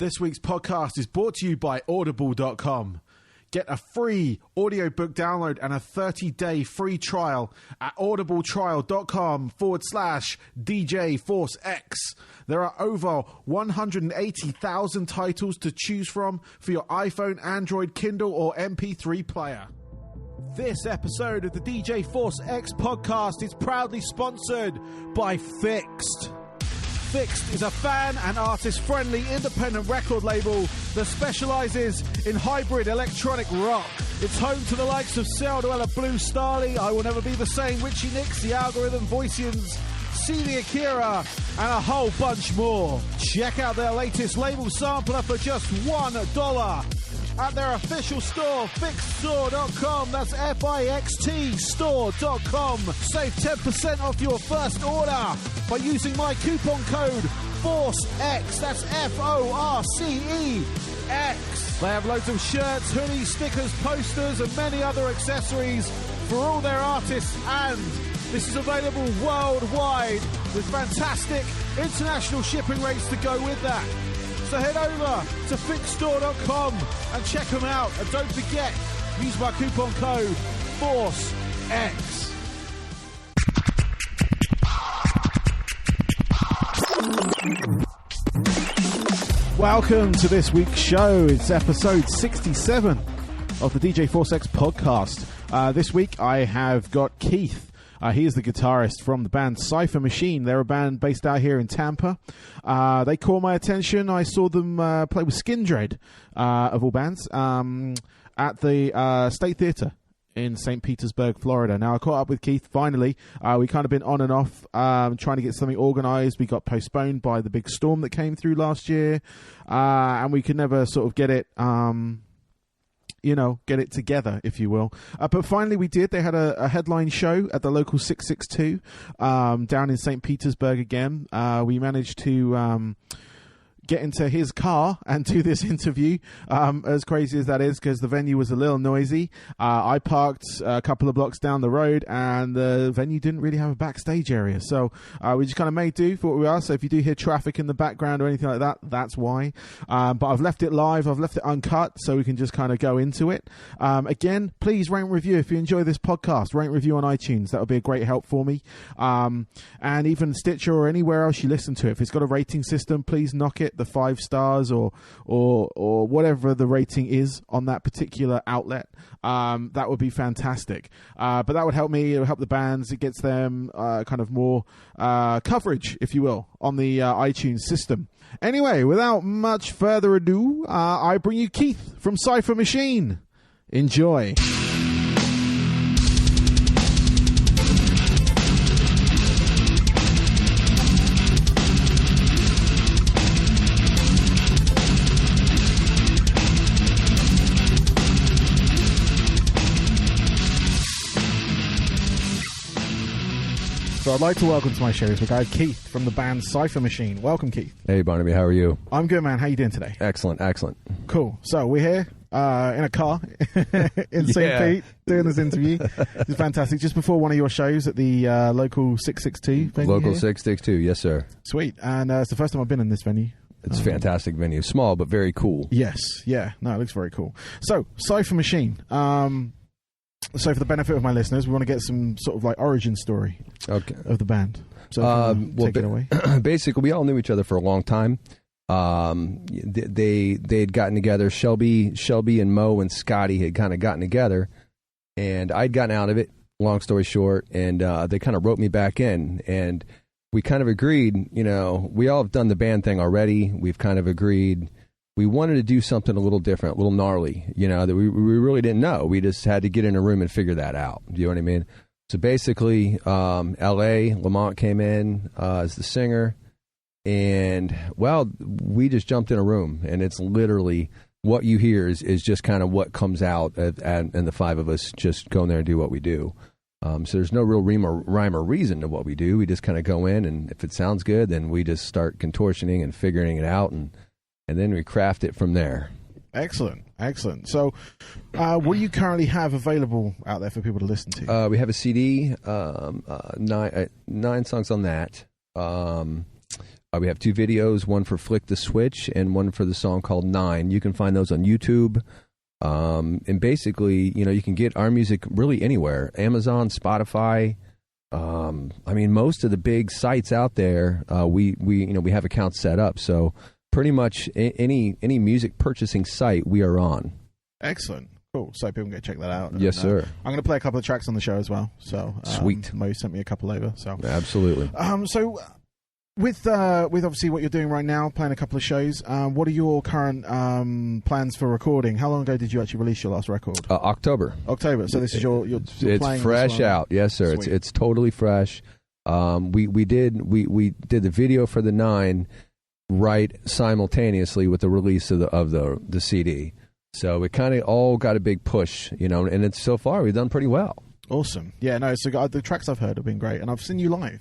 This week's podcast is brought to you by Audible.com. Get a free audiobook download and a 30-day free trial at audibletrial.com/DJ Force X. There are over 180,000 titles to choose from for your iPhone, Android, Kindle, or MP3 player. This episode of the DJ Force X podcast is proudly sponsored by Fixed. Fixed is a fan and artist-friendly independent record label that specializes in hybrid electronic rock. It's home to the likes of Celduella, Blue Starly, I Will Never Be the Same, Richie Nix, The Algorithm, Voicians, See the Akira, and a whole bunch more. Check out their latest label sampler for just $1 at their official store, fixedstore.com. That's FIXT store.com. Save 10% off your first order by using my coupon code FORCEX. That's FORCEX. They have loads of shirts, hoodies, stickers, posters, and many other accessories for all their artists, and this is available worldwide with fantastic international shipping rates to go with that. So head over to fixedstore.com and check them out. And don't forget, use my coupon code FORCEX. Welcome to this week's show. It's episode 67 of the DJ Force X podcast. This week I have got Keith. He is the guitarist from the band Cypher Machine. They're a band based out here in Tampa. They caught my attention. I saw them play with Skin Dread, of all bands, at the State Theater in St Petersburg, Florida. Now, I caught up with Keith finally. We kind of been on and off trying to get something organized. We got postponed by the big storm that came through last year, and we could never sort of get it... get it together, if you will. But finally we did. They had a headline show at the local 662 down in St. Petersburg again. We managed to get into his car and do this interview, as crazy as that is, because the venue was a little noisy. I parked a couple of blocks down the road, and the venue didn't really have a backstage area, so we just kind of made do for what we are. So if you do hear traffic in the background or anything like that, that's why. But I've left it live, I've left it uncut, so we can just kind of go into it. Again, please rate and review if you enjoy this podcast. Rate and review on iTunes, that would be a great help for me. And even Stitcher or anywhere else you listen to it, if it's got a rating system, please knock it the 5 stars or whatever the rating is on that particular outlet. That would be fantastic. But that would help me. It would help the bands. It gets them kind of more coverage, if you will, on the iTunes system. Anyway, without much further ado, I bring you Keith from Cypher Machine. Enjoy. So I'd like to welcome to my show the guy Keith from the band Cypher Machine. Welcome, Keith. Hey, Barnaby. How are you? I'm good, man. How you doing today? Excellent, excellent. Cool. So we're here in a car in St. Pete doing this interview. It's fantastic. Just before one of your shows at the local 662 venue. Local here. 662, yes, sir. Sweet. And it's the first time I've been in this venue. It's a fantastic venue. Small, but very cool. Yes. Yeah. No, it looks very cool. So, Cypher Machine. So for the benefit of my listeners, we want to get some sort of like origin story of the band. So take it away. Basically, we all knew each other for a long time. They had gotten together. Shelby and Mo and Scotty had kind of gotten together, and I'd gotten out of it. Long story short, and they kind of wrote me back in, and we kind of agreed. We all have done the band thing already. We've kind of agreed. We wanted to do something a little different, a little gnarly, that we really didn't know. We just had to get in a room and figure that out. Do you know what I mean? So basically, L.A., Lamont came in as the singer, and, well, we just jumped in a room, and it's literally what you hear is just kind of what comes out, and the 5 of us just go in there and do what we do. So there's no real rhyme or reason to what we do. We just kind of go in, and if it sounds good, then we just start contortioning and figuring it out, and then we craft it from there. Excellent. So what do you currently have available out there for people to listen to? We have a CD, 9 songs on that. We have 2 videos, one for Flick the Switch and one for the song called 9. You can find those on YouTube. And basically, you can get our music really anywhere. Amazon, Spotify. Most of the big sites out there, we have accounts set up. So pretty much any music purchasing site we are on. Excellent. Cool. So people can go check that out. Yes, sir. I'm going to play a couple of tracks on the show as well. So sweet. Mo sent me a couple over. So absolutely. So with obviously what you're doing right now, playing a couple of shows, what are your current plans for recording? How long ago did you actually release your last record? October. So this is your it's fresh out. Yes, sir. Sweet. It's totally fresh. We did the video for the 9 right simultaneously with the release of the CD. So it kind of all got a big push, and it's so far we've done pretty well. Awesome. Yeah, no, so the tracks I've heard have been great, and I've seen you live.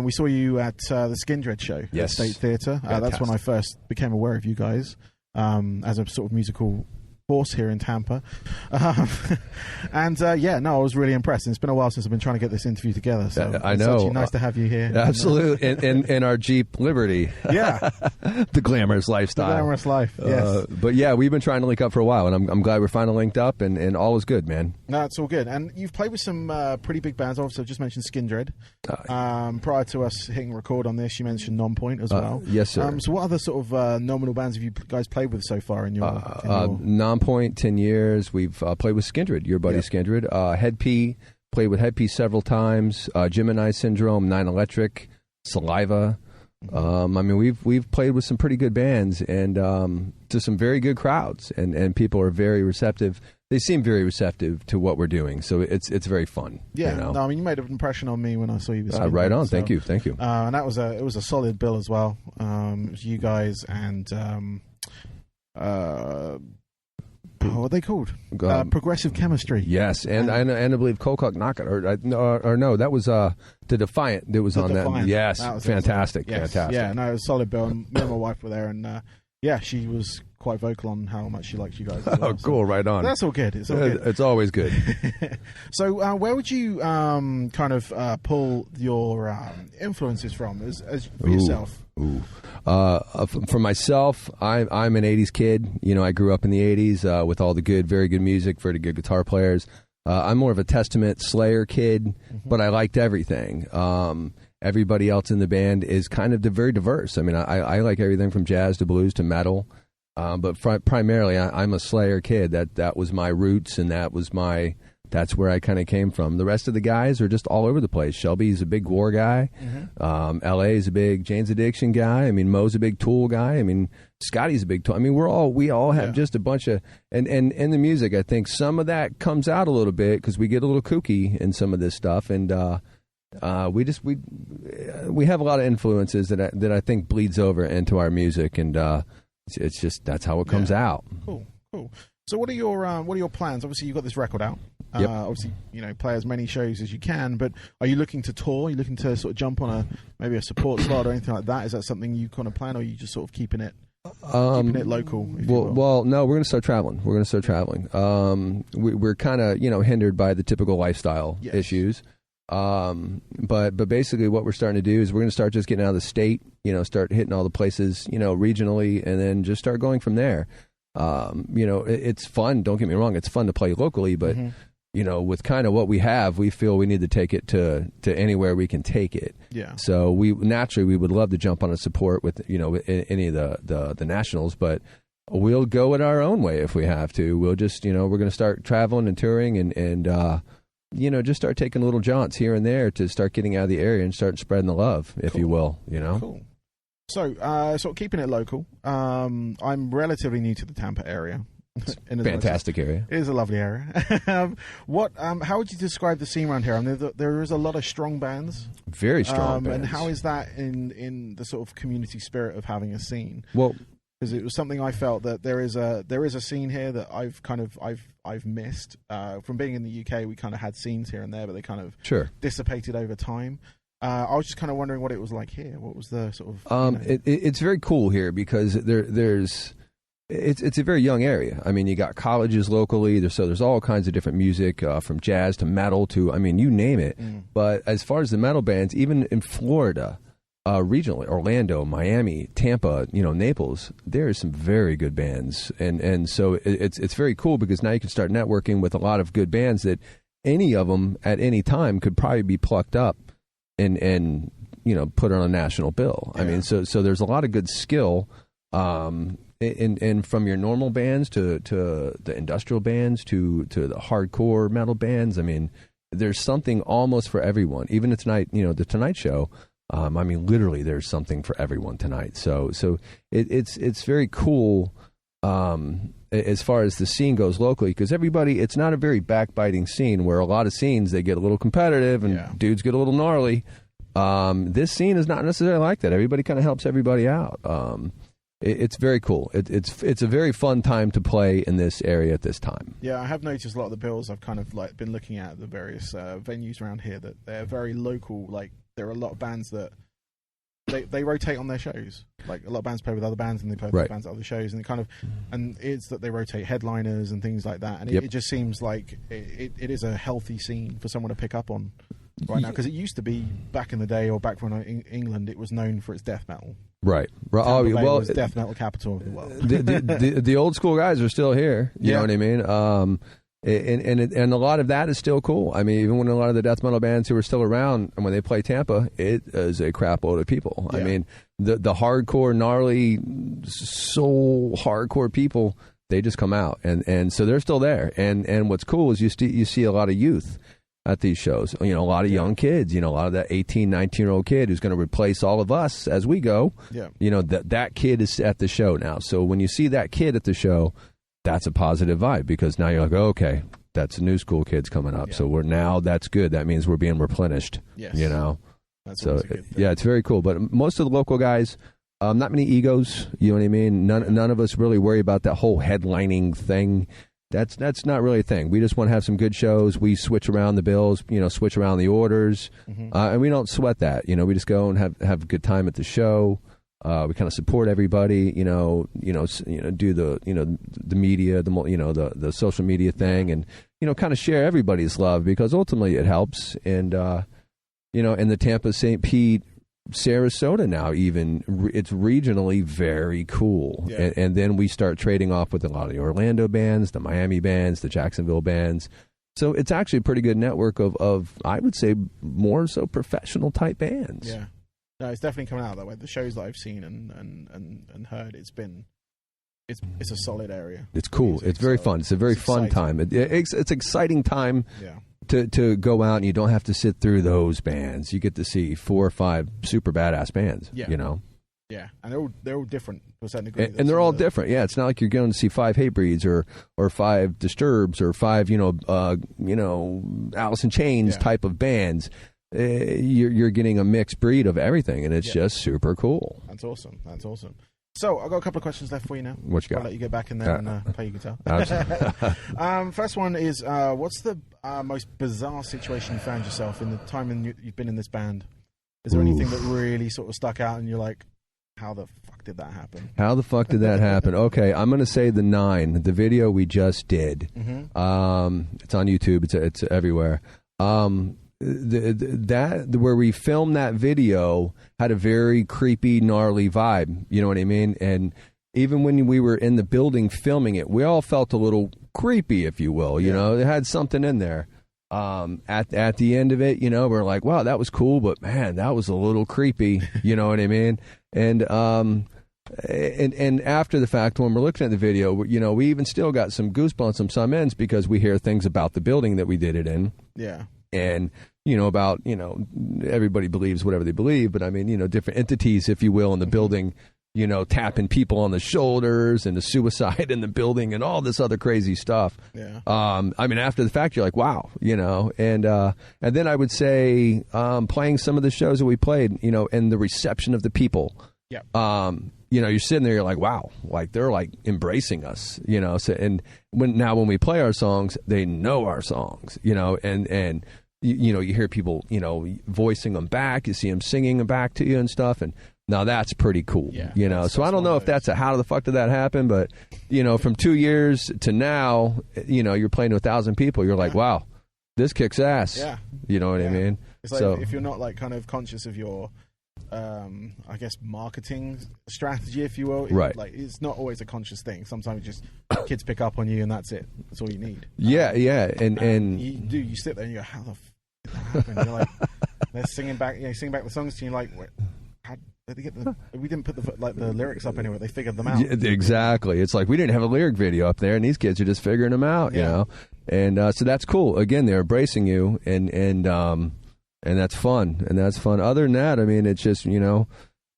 We saw you at the Skindred show at State Theatre. That's when I first became aware of you guys as a sort of musical force here in Tampa. I was really impressed. And it's been a while since I've been trying to get this interview together. So I know. It's actually nice to have you here. Absolutely. in our Jeep Liberty. Yeah. The glamorous lifestyle. The glamorous life, yes. But yeah, we've been trying to link up for a while, and I'm glad we're finally linked up, and all is good, man. No, it's all good. And you've played with some pretty big bands. Obviously, I've just mentioned Skindred. Prior to us hitting record on this, you mentioned Nonpoint as well. Yes, sir. So what other sort of nominal bands have you guys played with so far in your... Nonpoint, 10 years. We've played with Skindred, your buddy Skindred. Head P, played with Head P several times. Gemini Syndrome, 9 Electric, Saliva. We've played with some pretty good bands and to some very good crowds, and people are very receptive. They seem very receptive to what we're doing, so it's very fun. Yeah, no, you made an impression on me when I saw you. Right on, so, thank you. And it was a solid bill as well. It was you guys and what are they called? Progressive Chemistry. Yes, and I believe Kokok Knockout, or no, that was the Defiant that was on Defiant. that. Yes, that was fantastic. Yeah, no, it was a solid bill. Me and my wife were there, and she was quite vocal on how much she liked you guys as well. Oh, cool, right on. That's all good. It's all good. It's always good. So where would you kind of pull your influences from as for yourself? For myself, I'm an 80s kid. I grew up in the 80s with all the very good music, very good guitar players. I'm more of a Testament Slayer kid, but I liked everything. Everybody else in the band is kind of very diverse. I like everything from jazz to blues to metal. But primarily, I'm a Slayer kid. That was my roots, and that's where I kind of came from. The rest of the guys are just all over the place. Shelby's a big War guy. L.A. is a big Jane's Addiction guy. Mo's a big Tool guy. Scotty's a big Tool. We all have just a bunch of and in the music. I think some of that comes out a little bit because we get a little kooky in some of this stuff, and we have a lot of influences that I think bleeds over into our music, and it's just that's how it comes out. Cool. So what are your plans? Obviously, you've got this record out. Obviously, play as many shows as you can. But are you looking to tour? Are you looking to sort of jump on maybe a support slot or anything like that? Is that something you kind of plan, or are you just sort of keeping it local? Well, no, we're going to start traveling. We're kind of hindered by the typical lifestyle issues. But basically what we're starting to do is we're going to start just getting out of the state, start hitting all the places, regionally, and then just start going from there. It's fun. Don't get me wrong. It's fun to play locally, but with kind of what we have, we feel we need to take it to anywhere we can take it. Yeah. So we would love to jump on a support with, any of the nationals, but we'll go it our own way if we have to. We'll just, we're going to start traveling and touring and just start taking little jaunts here and there to start getting out of the area and start spreading the love, if you will, Cool. So, sort of keeping it local, I'm relatively new to the Tampa area. Fantastic area. It is a lovely area. How would you describe the scene around here? There is a lot of strong bands. Very strong bands. And how is that in the sort of community spirit of having a scene? Well, because it was something I felt that there is a scene here that I've missed from being in the UK. We kind of had scenes here and there, but they kind of dissipated over time. I was just kind of wondering what it was like here. What was the sort of? It's very cool here because it's a very young area. You got colleges locally. There's all kinds of different music from jazz to metal to you name it. But as far as the metal bands, even in Florida. regionally, Orlando, Miami, Tampa, Naples, there are some very good bands. And so it's very cool because now you can start networking with a lot of good bands that any of them at any time could probably be plucked up and put on a national bill. Yeah. I mean, so there's a lot of good skill, and from your normal bands to the industrial bands to the hardcore metal bands. I mean, there's something almost for everyone. Even tonight, the Tonight Show. I mean, literally, there's something for everyone tonight. So it's very cool as far as the scene goes locally, because it's not a very backbiting scene where a lot of scenes, they get a little competitive and dudes get a little gnarly. This scene is not necessarily like that. Everybody kind of helps everybody out. It's very cool. It's a very fun time to play in this area at this time. Yeah, I have noticed a lot of the bills I've kind of been looking at the various venues around here that they're very local. Like, there are a lot of bands that they rotate on their shows. Like, a lot of bands play with other bands and they play with bands at other shows, and it's that they rotate headliners and things like that. And it just seems like it is a healthy scene for someone to pick up on right now, because it used to be back in the day, or back when in England, it was known for its death metal. Right. Tampa Bay was death metal capital of the world. the old school guys are still here. You know what I mean? And a lot of that is still cool. I mean, even when a lot of the death metal bands who are still around, and when they play Tampa, it is a crap load of people. Yeah. I mean, the hardcore, gnarly, soul hardcore people, they just come out, and so they're still there. And what's cool is you see a lot of youth at these shows. A lot of young kids, a lot of that 18, 19-year-old kid who's going to replace all of us as we go. Yeah. That kid is at the show now. So when you see that kid at the show, that's a positive vibe, because now you're like, oh, okay, that's new school kids coming up. Yeah. So that's good. That means we're being replenished. Yes. That's so, a good thing. Yeah, it's very cool. But most of the local guys, not many egos, you know what I mean? None of us really worry about that whole headlining thing. That's not really a thing. We just want to have some good shows. We switch around the bills, switch around the orders, and we don't sweat that. We just go and have a good time at the show. We kind of support everybody. Do the the media, the social media thing, and kind of share everybody's love, because ultimately it helps. And in the Tampa, St. Pete, Sarasota now, even it's regionally very cool. Yeah. And then we start trading off with a lot of the Orlando bands, the Miami bands, the Jacksonville bands. So it's actually a pretty good network of I would say, more so professional type bands. Yeah, no, it's definitely coming out that way. The shows that I've seen and heard, it's a solid area. It's cool. Music, it's very fun. It's a very fun time. It's an exciting time. Yeah. To go out, and you don't have to sit through those bands. You get to see 4 or 5 super badass bands. Yeah. Yeah, and they're all different to a certain degree. And they're all different. Yeah, it's not like you're going to see 5 Hatebreeds or 5 Disturbs or 5 Alice in Chains type of bands. You're getting a mixed breed of everything, and it's just super cool. That's awesome. So I've got a couple of questions left for you now. What you got? I'll let you get back in there and play your guitar. First one is, what's the most bizarre situation you found yourself in the time you've been in this band? Is there anything that really sort of stuck out and you're like, how the fuck did that happen? How the fuck did that happen? Okay, I'm going to say the 9, the video we just did. Mm-hmm. It's on YouTube. It's everywhere. That where we filmed that video had a very creepy, gnarly vibe. You know what I mean? And even when we were in the building filming it, we all felt a little creepy, if you will. You know, it had something in there. At the end of it, we're like, wow, that was cool, but man, that was a little creepy. You know what I mean? And after the fact, when we're looking at the video, we even still got some goosebumps on some ends, because we hear things about the building that we did it in. Yeah. And, about, everybody believes whatever they believe, but I mean, different entities, if you will, in the building, tapping people on the shoulders, and the suicide in the building and all this other crazy stuff. Yeah. I mean, after the fact, you're like, wow, and then I would say, playing some of the shows that we played, and the reception of the people. Yeah. You're sitting there, you're like, wow, like they're like embracing us, So, and when we play our songs, they know our songs, and you hear people, voicing them back. You see them singing them back to you and stuff, and now that's pretty cool, So I don't know if that's how the fuck did that happen, but from 2 years to now, you're playing to 1,000 people. You're like, wow, this kicks ass. Yeah. You know what I mean? It's like, if you're not like kind of conscious of your I guess, marketing strategy, if you will. Right. Like, it's not always a conscious thing. Sometimes just kids pick up on you, and that's it. That's all you need. Yeah, and you sit there and you go, how the f did that happen? You're like, they're singing back the songs to you. Like, how did they get we didn't put the lyrics up anywhere. They figured them out. Yeah, exactly. It's like we didn't have a lyric video up there, and these kids are just figuring them out. You know, and so that's cool. Again, they're embracing you, and that's fun. Other than that, I mean, it's just, you know,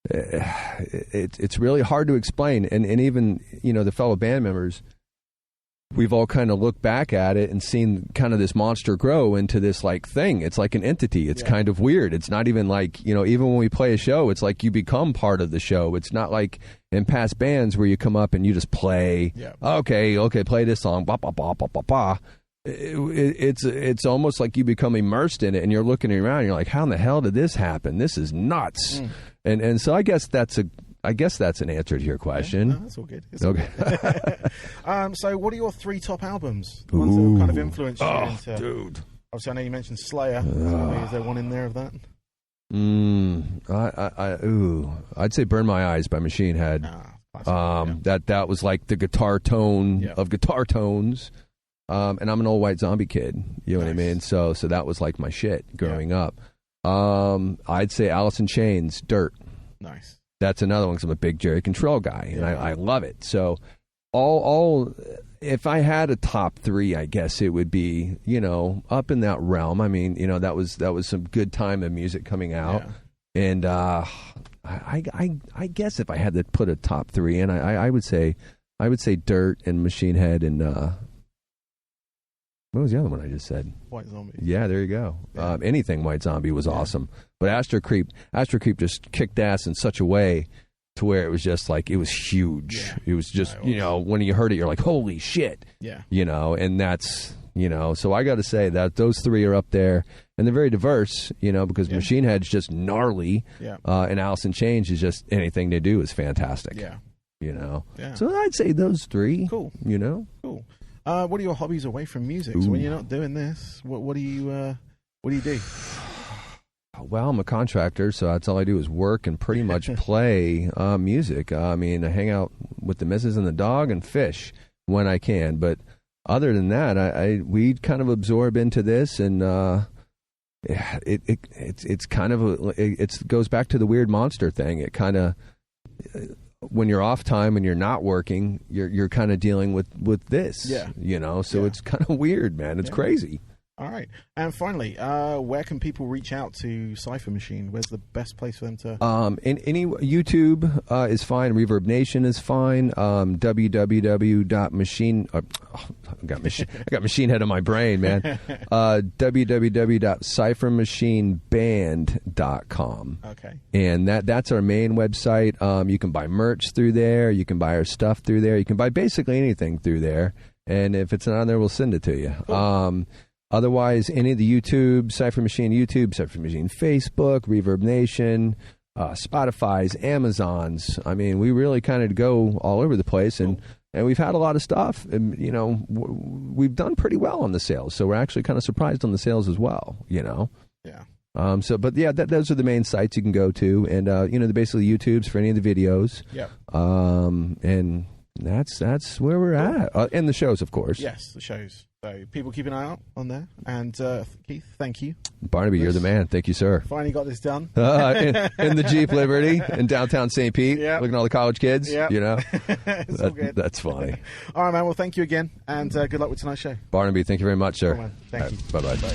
it's really hard to explain. And even, you know, the fellow band members, we've all kind of looked back at it and seen kind of this monster grow into this like thing. It's like an entity. It's kind of weird. It's not even like, you know, even when we play a show, it's like you become part of the show. It's not like in past bands where you come up and you just play. Yeah. Okay, play this song. Ba ba ba ba ba ba. It's almost like you become immersed in it, and you're looking around and you're like, how in the hell did this happen? This is nuts. And so I guess that's an answer to your question. No, that's all good. It's okay. So what are your 3 top albums? The ones that have kind of influenced you into... Dude. Obviously, I know you mentioned Slayer. Is there one in there of that? I'd say Burn My Eyes by Machine Head. That was like the guitar tone of guitar tones. And I'm an old white zombie kid, you know what I mean? So that was like my shit growing up. I'd say Alice in Chains, Dirt. Nice. That's another one because I'm a big Jerry Control guy, and I love it. So all if I had a top 3, I guess it would be, you know, up in that realm. I mean, you know, that was some good time of music coming out. And I guess if I had to put a top 3 in, I would say Dirt and Machine Head and what was the other one I just said? White Zombie. Yeah, there you go. Yeah. Anything White Zombie was awesome. But Astro Creep just kicked ass in such a way to where it was just like, it was huge. Yeah. It was just, you know, when you heard it, you're like, holy shit. Yeah. You know, and that's, you know, so I got to say that those 3 are up there. And they're very diverse, you know, because Machine Head's just gnarly. Yeah. And Alice in Chains is just, anything they do is fantastic. Yeah. You know? Yeah. So I'd say those 3. Cool. You know? Cool. What are your hobbies away from music? So when you're not doing this, what do you do? Well, I'm a contractor, so that's all I do is work and pretty much play music. I mean, I hang out with the missus and the dog and fish when I can. But other than that, we kind of absorb into this, and it's kind of it goes back to the weird monster thing. It kind of, when you're off time and you're not working, you're kind of dealing with this, you know. So it's kind of weird, man. It's crazy. All right. And finally, where can people reach out to Cypher Machine? Where's the best place for them to... Any YouTube is fine. Reverb Nation is fine. www.machine... I got Machine Head on my brain, man. www.cyphermachineband.com. Okay. And that's our main website. You can buy merch through there. You can buy our stuff through there. You can buy basically anything through there. And if it's not on there, we'll send it to you. Cool. Otherwise, any of the YouTube, Cypher Machine YouTube, Cypher Machine Facebook, Reverb Nation, Spotify's, Amazon's. I mean, we really kind of go all over the place, and we've had a lot of stuff. And, you know, we've done pretty well on the sales, so we're actually kind of surprised on the sales as well, you know. Yeah. But yeah, those are the main sites you can go to, and you know, basically YouTube's for any of the videos. Yeah. And that's where we're at, and the shows, of course. Yes, the shows. So people keep an eye out on there. And Keith, thank you. Barnaby, you're the man. Thank you, sir. Finally got this done. In the Jeep Liberty in downtown St. Pete, looking at all the college kids. Yep. You know, it's all good. That's funny. All right, man. Well, thank you again, and good luck with tonight's show. Barnaby, thank you very much, sir. Cool, man. Thank you. Bye-bye. Bye.